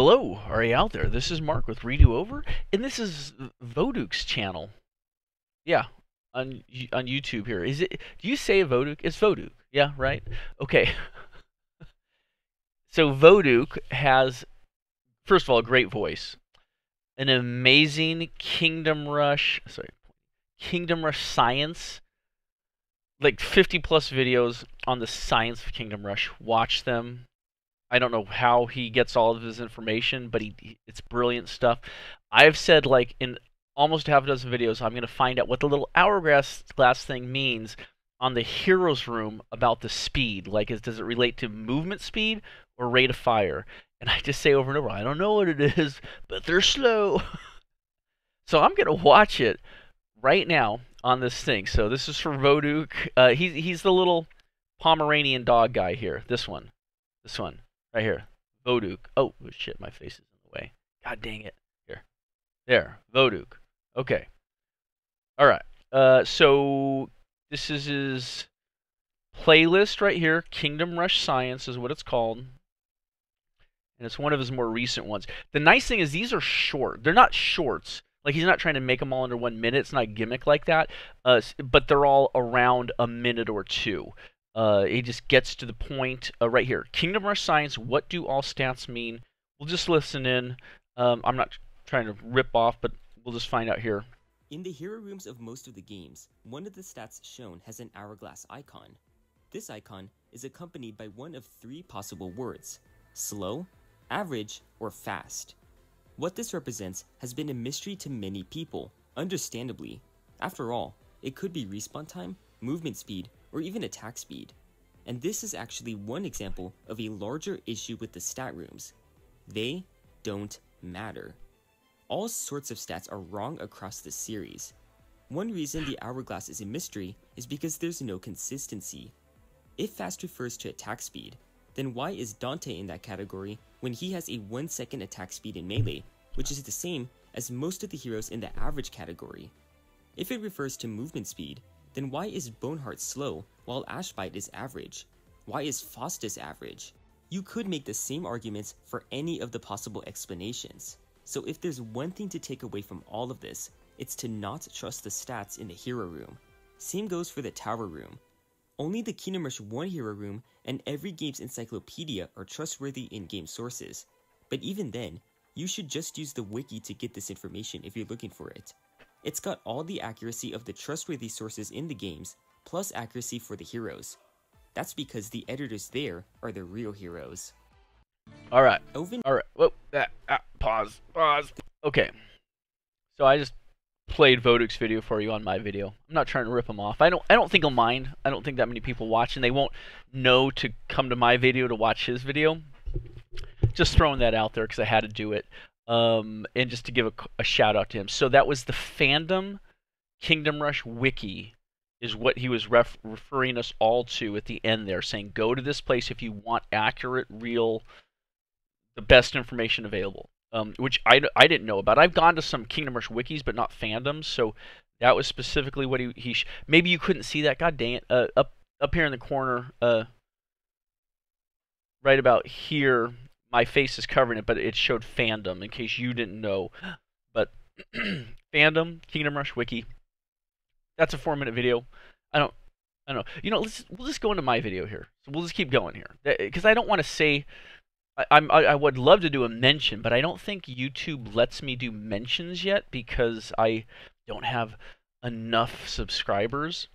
Hello, are you out there? This is Mark with Redo Over, and this is Voduk's channel. Yeah, on YouTube here. Is it? Do you say Voduk? It's Voduk. Yeah, right. Okay. So Voduk has, first of all, a great voice, an amazing Kingdom Rush science, like 50 plus videos on the science of Kingdom Rush. Watch them. I don't know how he gets all of his information, but it's brilliant stuff. I've said, like, in almost half a dozen videos, I'm going to find out what the little hourglass thing means on the hero's room about the speed. Like, does it relate to movement speed or rate of fire? And I just say over and over, I don't know what it is, but they're slow. So I'm going to watch it right now on this thing. So this is for Voduk. He's the little Pomeranian dog guy here. This one. Right here. Voduk. Oh, shit, my face is in the way. God dang it. Here. There. Voduk. Okay. Alright. So this is his playlist right here. Kingdom Rush Science is what it's called. And it's one of his more recent ones. The nice thing is these are short. They're not shorts. Like, he's not trying to make them all under 1 minute. It's not a gimmick like that. But they're all around a minute or two. It just gets to the point right here. Kingdom Rush Science, what do all stats mean? We'll just listen in. I'm not trying to rip off, but we'll just find out here. In the hero rooms of most of the games, one of the stats shown has an hourglass icon. This icon is accompanied by one of 3 possible words: slow, average, or fast. What this represents has been a mystery to many people, understandably. After all, it could be respawn time, movement speed, or even attack speed. And this is actually one example of a larger issue with the stat rooms. They don't matter. All sorts of stats are wrong across the series. One reason the hourglass is a mystery is because there's no consistency. If fast refers to attack speed, then why is Dante in that category when he has a 1 second attack speed in melee, which is the same as most of the heroes in the average category? If it refers to movement speed, then why is Boneheart slow while Ashbite is average? Why is Faustus average? You could make the same arguments for any of the possible explanations. So if there's one thing to take away from all of this, it's to not trust the stats in the hero room. Same goes for the tower room. Only the Kingdom Rush 1 hero room and every game's encyclopedia are trustworthy in-game sources. But even then, you should just use the wiki to get this information if you're looking for it. It's got all the accuracy of the trustworthy sources in the games, plus accuracy for the heroes. That's because the editors there are the real heroes. Alright. Alright. Whoa. Pause. Okay. So I just played Voduk's video for you on my video. I'm not trying to rip him off. I don't think he'll mind. I don't think that many people watch, and they won't know to come to my video to watch his video. Just throwing that out there because I had to do it. And just to give a shout out to him. So that was the fandom Kingdom Rush wiki is what he was referring us all to at the end there, saying go to this place if you want accurate, real, the best information available. Which I didn't know about. I've gone to some Kingdom Rush wikis, but not fandoms. So that was specifically what he maybe you couldn't see that. God dang it! Up here in the corner, right about here. My face is covering it, but it showed fandom in case you didn't know. But fandom, Kingdom Rush wiki. That's a 4-minute video. I don't know. You know, we'll just go into my video here. So we'll just keep going here because I don't want to say. I would love to do a mention, but I don't think YouTube lets me do mentions yet because I don't have enough subscribers.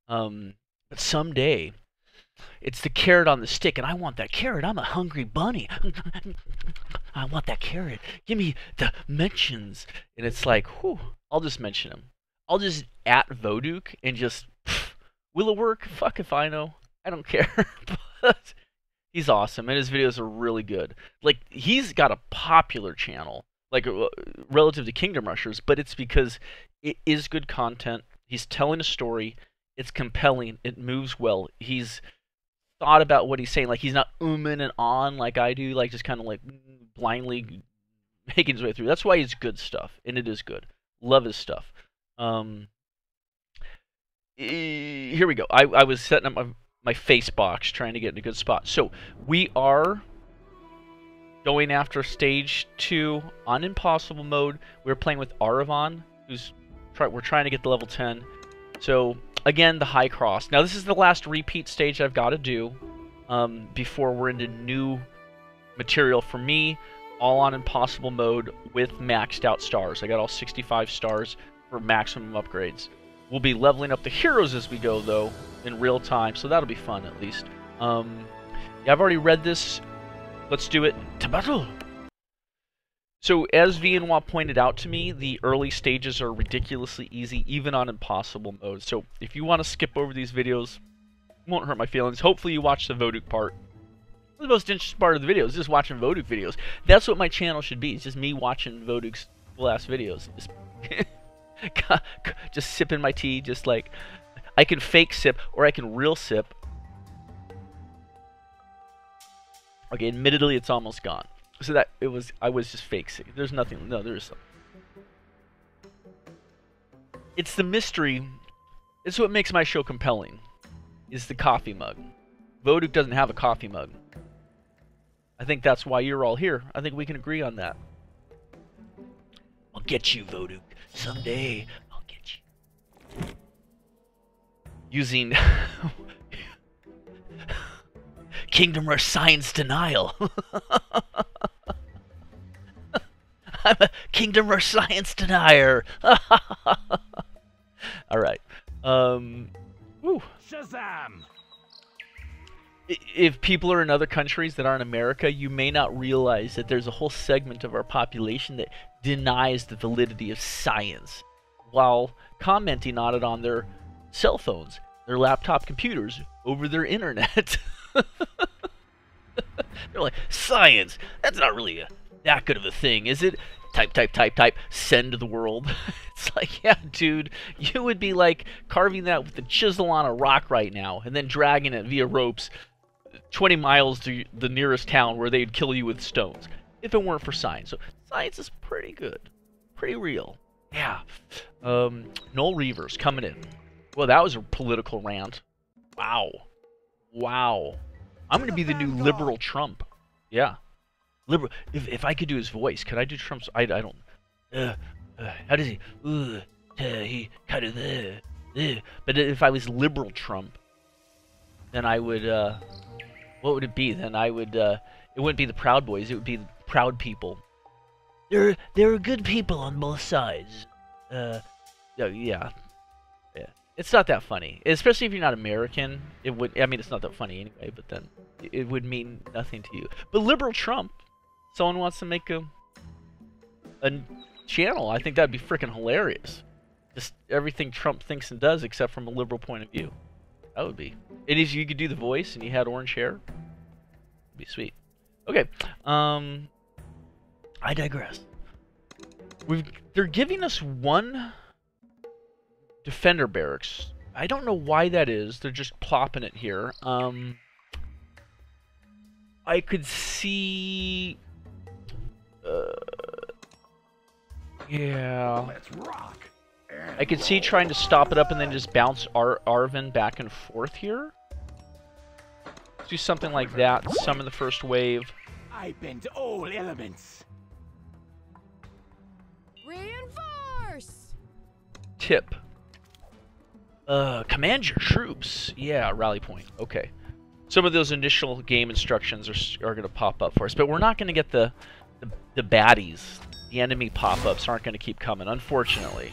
But someday. It's the carrot on the stick, and I want that carrot. I'm a hungry bunny. I want that carrot. Give me the mentions. And it's like, whew, I'll just mention him. I'll just at Voduk and just, will it work? Fuck if I know. I don't care. But he's awesome, and his videos are really good. Like, he's got a popular channel, like, relative to Kingdom Rushers, but it's because it is good content. He's telling a story. It's compelling. It moves well. He's thought about what he's saying. Like, he's not umming and on like I do, like just kind of like blindly making his way through. That's why it's good stuff, and it is good. Love his stuff. Here we go. I was setting up my face box, trying to get in a good spot. So we are going after stage 2 on impossible mode. We're playing with Arivan, we're trying to get to level 10. So again, the high cross. Now this is the last repeat stage I've got to do before we're into new material for me, all on impossible mode with maxed out stars. I got all 65 stars for maximum upgrades. We'll be leveling up the heroes as we go, though, in real time, so that'll be fun at least. Yeah, I've already read this. Let's do it. To battle! So, as Viennois pointed out to me, the early stages are ridiculously easy, even on impossible mode. So, if you want to skip over these videos, it won't hurt my feelings. Hopefully you watch the Voduk part. The most interesting part of the video is just watching Voduk videos. That's what my channel should be. It's just me watching Voduk's last videos. Just sipping my tea, just like... I can fake sip, or I can real sip. Okay, admittedly, it's almost gone. So that I was just fake sick. There's nothing. No, there's something. It's the mystery. It's what makes my show compelling. Is the coffee mug. Voduk doesn't have a coffee mug. I think that's why you're all here. I think we can agree on that. I'll get you, Voduk. Someday, I'll get you. Using Kingdom Rush Science Denial. I'm a Kingdom Rush Science Denier. Alright. Woo. Shazam! If people are in other countries that aren't America, you may not realize that there's a whole segment of our population that denies the validity of science while commenting on it on their cell phones, their laptop computers, over their internet. They're like, science, that's not really that good of a thing, is it? Type, type, type, type, send to the world. It's like, yeah, dude, you would be like carving that with a chisel on a rock right now and then dragging it via ropes 20 miles to the nearest town where they'd kill you with stones if it weren't for science. So science is pretty good, pretty real. Yeah. Gnoll Reavers coming in. Well, that was a political rant. Wow. Wow. I'm going to be the new liberal Trump. Yeah. Liberal. If I could do his voice, could I do Trump's? I don't. How does he? He kind of. But if I was liberal Trump, then I would. What would it be? Then I would. It wouldn't be the Proud Boys. It would be the Proud People. There are good people on both sides. Yeah. It's not that funny, especially if you're not American. It would. I mean, it's not that funny anyway. But then it would mean nothing to you. But liberal Trump, someone wants to make a channel. I think that'd be freaking hilarious. Just everything Trump thinks and does, except from a liberal point of view. That would be. And if you could do the voice and you had orange hair, it'd be sweet. Okay. I digress. They're giving us one defender barracks. I don't know why that is. They're just plopping it here. I could see. Yeah. Let's rock. I could see trying to stop it up and then just bounce Arivan back and forth here. Let's do something like that. Summon the first wave. I bend all elements. Reinforce. Tip. Command your troops. Yeah, rally point. Okay. Some of those initial game instructions are going to pop up for us, but we're not going to get the baddies. The enemy pop-ups aren't going to keep coming, unfortunately.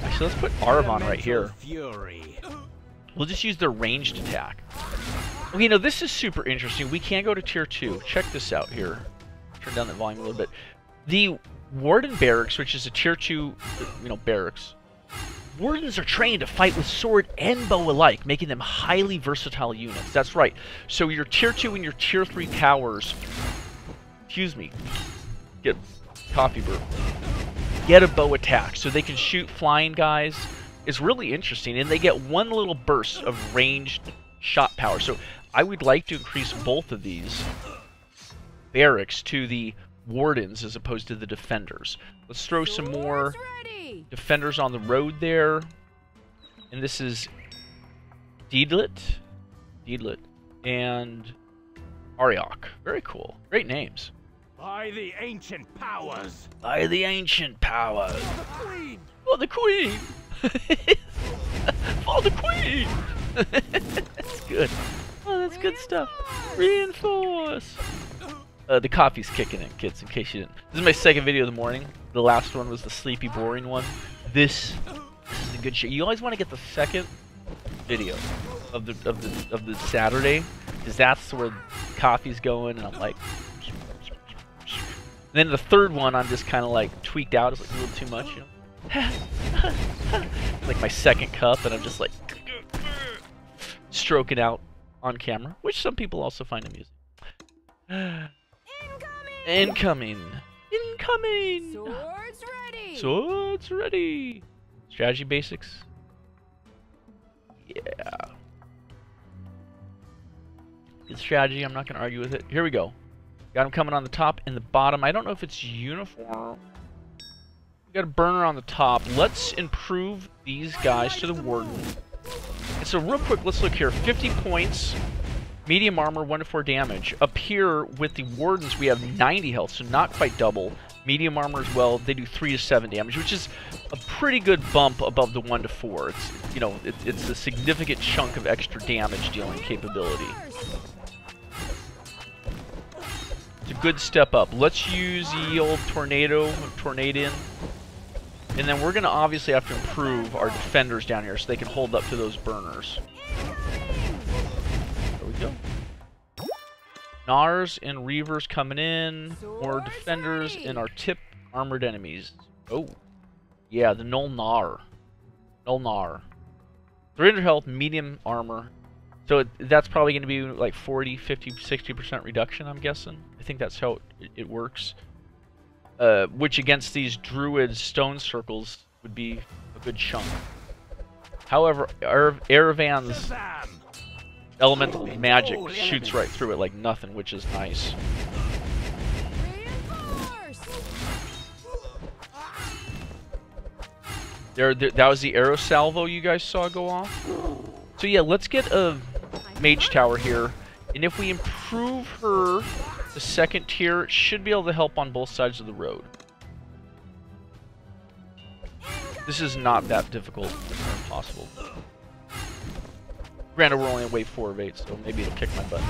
Actually, let's put Arivan right here. Fury. We'll just use their ranged attack. Okay, now this is super interesting. We can go to tier 2. Check this out here. Turn down the volume a little bit. The Warden Barracks, which is a tier 2, barracks. Wardens are trained to fight with sword and bow alike, making them highly versatile units. That's right. So your tier 2 and your tier 3 towers, excuse me, get coffee burp, get a bow attack, so they can shoot flying guys. It's really interesting, and they get one little burst of ranged shot power. So I would like to increase both of these barracks to the wardens as opposed to the defenders. Let's throw some more defenders on the road there. And this is Deedlit and Ariok. Very cool. Great names. By the ancient powers. By the ancient powers. The queen. For the queen. For the queen. That's good. Oh, that's good stuff. Reinforce. The coffee's kicking in, kids, in case you didn't. This is my second video of the morning. The last one was the sleepy, boring one. This is the good shit. You always want to get the second video of the Saturday, because that's where coffee's going, and I'm like. And then the third one, I'm just kind of like tweaked out. It's like a little too much, you know. Like my second cup, and I'm just like stroking out on camera, which some people also find amusing. Incoming! Incoming! Swords ready! Swords ready! Strategy basics? Yeah. Good strategy, I'm not going to argue with it. Here we go. Got him coming on the top and the bottom. I don't know if it's uniform. We got a burner on the top. Let's improve these guys to the Warden. And so real quick, let's look here. 50 points. Medium armor, 1 to 4 damage. Up here with the Wardens, we have 90 health, so not quite double. Medium armor as well, they do 3 to 7 damage, which is a pretty good bump above the 1 to 4. It's, you know, it's a significant chunk of extra damage dealing capability. It's a good step up. Let's use the old Tornado, Tornadian. And then we're going to obviously have to improve our defenders down here so they can hold up to those burners. Go. Gnars and Reavers coming in. More defenders and our tip armored enemies. Oh. Yeah, the Gnoll Gnar. 300 health, medium armor. So that's probably going to be like 40, 50, 60% reduction, I'm guessing. I think that's how it works. Which against these druid stone circles would be a good chunk. However, Arivan's elemental magic shoots right through it like nothing, which is nice. That was the arrow salvo you guys saw go off. So yeah, let's get a mage tower here, and if we improve her to second tier, it should be able to help on both sides of the road. This is not that difficult or impossible. Granted, we're only in wave 4 of 8, so maybe it'll kick my butt.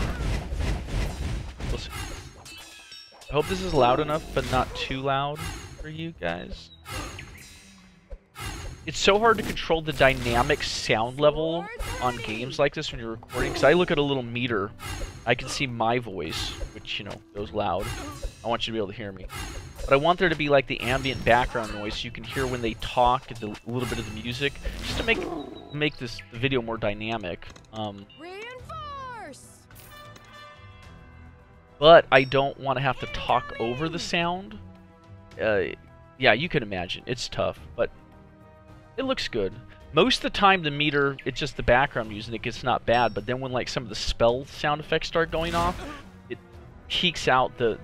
We'll see. I hope this is loud enough, but not too loud for you guys. It's so hard to control the dynamic sound level on games like this when you're recording, because I look at a little meter. I can see my voice, which, you know, goes loud. I want you to be able to hear me. But I want there to be like the ambient background noise so you can hear when they talk, a little bit of the music, just to make this video more dynamic. Reinforce! But I don't want to have to talk over the sound. Yeah, you can imagine. It's tough, but it looks good. Most of the time the meter, it's just the background music, and it's not bad, but then when like some of the spell sound effects start going off, it peaks out the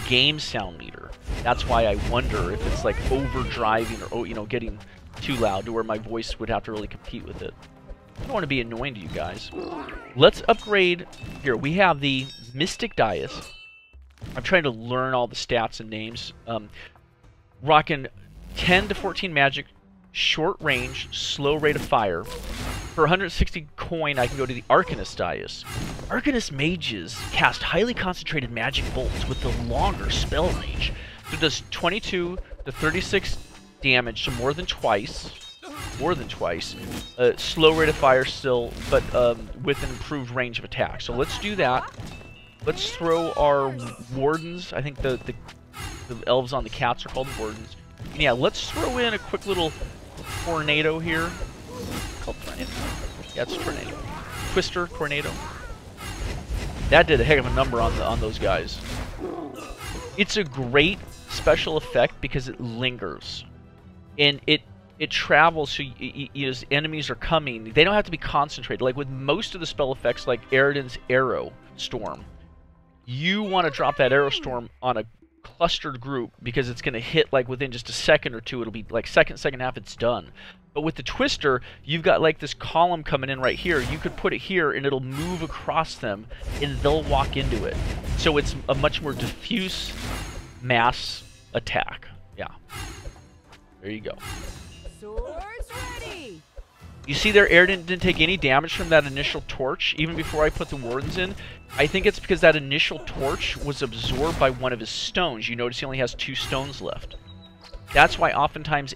game sound meter. That's why I wonder if it's like overdriving or, you know, getting too loud to where my voice would have to really compete with it. I don't want to be annoying to you guys. Let's upgrade. Here, we have the Mystic Dais. I'm trying to learn all the stats and names. Rocking 10 to 14 magic, short range, slow rate of fire. For 160 coin, I can go to the Arcanist Dais. Arcanist mages cast highly concentrated magic bolts with the longer spell range. So it does 22 to 36 damage, so more than twice. More than twice. Slow rate of fire still, but with an improved range of attack. So let's do that. Let's throw our wardens. I think the elves on the cats are called wardens. And yeah, let's throw in a quick little tornado here. Called tornado. Yeah, it's tornado. Twister tornado. That did a heck of a number on those guys. It's a great special effect because it lingers, and it travels. So as enemies are coming, they don't have to be concentrated. Like with most of the spell effects, like Eridan's Arrow Storm, you want to drop that Arrow Storm on a clustered group because it's going to hit like within just a second or two. It'll be like second half, it's done. But with the twister, you've got like this column coming in right here. You could put it here and it'll move across them and they'll walk into it. So it's a much more diffuse mass attack. Yeah. There you go. Swords ready. You see their air didn't take any damage from that initial torch, even before I put the wardens in. I think it's because that initial torch was absorbed by one of his stones. You notice he only has 2 stones left. That's why oftentimes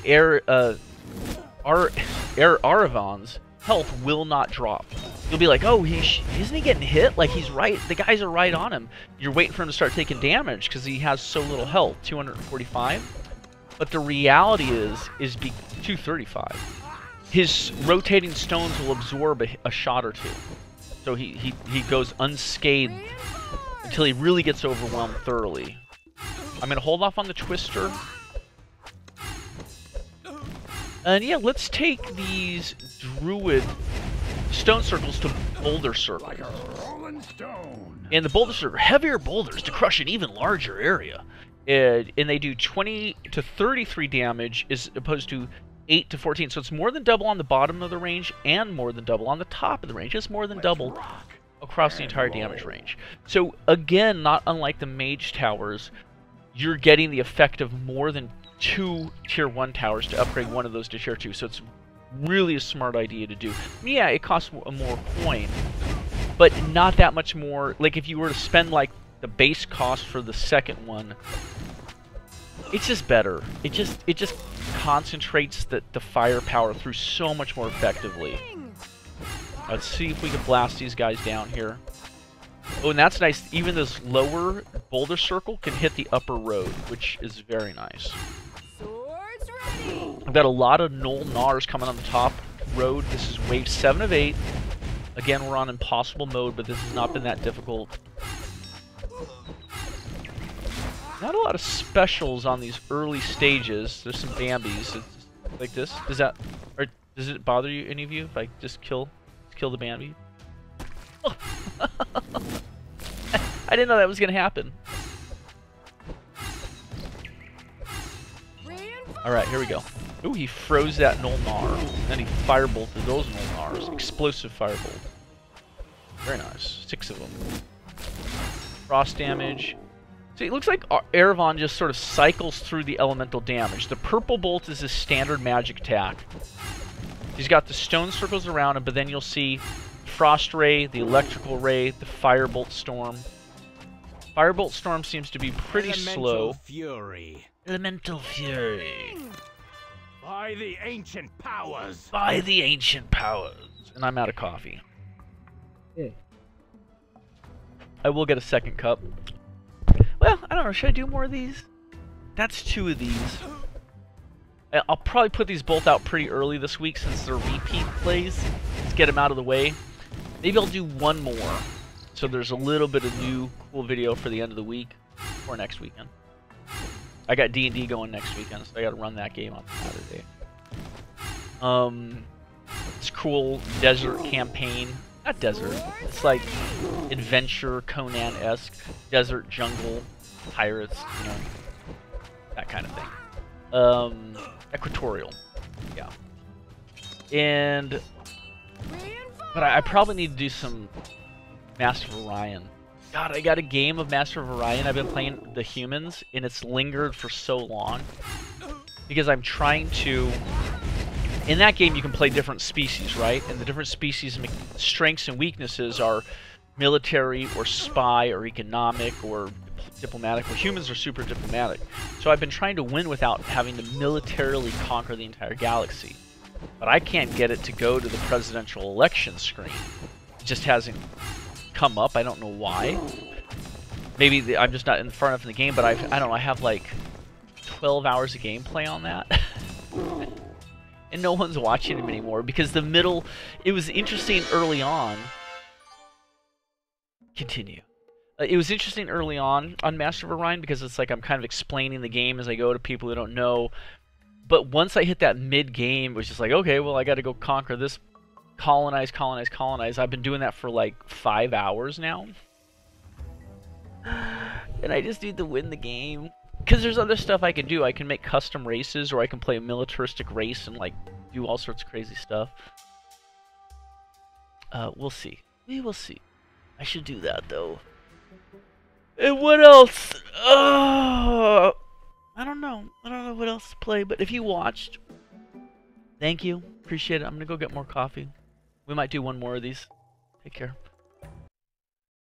Arivan's health will not drop. You'll be like, oh, isn't he getting hit? Like, he's right. The guys are right on him. You're waiting for him to start taking damage because he has so little health, 245. But the reality is 235. His rotating stones will absorb a shot or two. So he goes unscathed until he really gets overwhelmed thoroughly. I'm going to hold off on the twister. And yeah, let's take these druid stone circles to boulder circles. Like a rolling stone. And the boulder circle, heavier boulders to crush an even larger area. And they do 20 to 33 damage as opposed to 8 to 14. So it's more than double on the bottom of the range and more than double on the top of the range. It's more than double across the entire damage range. So again, not unlike the mage towers, you're getting the effect of more than 2 tier 1 towers to upgrade one of those to tier 2. So it's really a smart idea to do. Yeah, it costs a more coin, but not that much more. Like if you were to spend like the base cost for the second one, it's just better. It just concentrates the firepower through so much more effectively. Let's see if we can blast these guys down here. Oh, and that's nice. Even this lower boulder circle can hit the upper road, which is very nice. Swords ready. I've got a lot of gnoll gnars coming on the top road. This is wave 7 of 8. Again, we're on impossible mode, but this has not been that difficult. Not a lot of specials on these early stages. There's some Bambis like this. Does it bother you, any of you, if I just kill the Bambi? Oh. I didn't know that was gonna happen. All right, here we go. Ooh, he froze that gnoll gnar. Then he firebolted those gnoll gnars. Explosive firebolt. Very nice. 6 of them. Frost damage. See, it looks like Arivan just sort of cycles through the elemental damage. The purple bolt is his standard magic attack. He's got the stone circles around him, but then you'll see Frost Ray, the Electrical Ray, the Firebolt Storm. Firebolt Storm seems to be pretty slow. Fury. Elemental Fury. By the ancient powers. By the ancient powers. And I'm out of coffee. I will get a second cup. Well, I don't know. Should I do more of these? That's 2 of these. I'll probably put these both out pretty early this week since they're repeat plays. Let's get them out of the way. Maybe I'll do 1 more. So there's a little bit of new cool video for the end of the week or next weekend. I got D&D going next weekend, so I got to run that game on Saturday. It's cool desert campaign. Not desert. It's like adventure Conan-esque. Desert, jungle, pirates, you know, that kind of thing. Equatorial. Yeah. But I probably need to do some Master of Orion. God, I got a game of Master of Orion. I've been playing the humans, and it's lingered for so long. Because I'm trying to... In that game, you can play different species, right? And the different species' strengths and weaknesses are military, or spy, or economic, or diplomatic. Well, humans are super diplomatic. So I've been trying to win without having to militarily conquer the entire galaxy. But I can't get it to go to the presidential election screen. It just hasn't come up. I don't know why. Maybe I'm just not far enough in the game, but I don't know, I have like 12 hours of gameplay on that. And no one's watching them anymore because it was interesting early on. Continue. It was interesting early on Master of Orion because it's like I'm kind of explaining the game as I go to people who don't know. But once I hit that mid-game, it was just like, okay, well, I got to go conquer this. Colonize, colonize, colonize. I've been doing that for like 5 hours now. And I just need to win the game. Because there's other stuff I can do. I can make custom races, or I can play a militaristic race and, like, do all sorts of crazy stuff. We'll see. We will see. I should do that, though. And what else? I don't know. I don't know what else to play, but if you watched, thank you. Appreciate it. I'm gonna go get more coffee. We might do one more of these. Take care.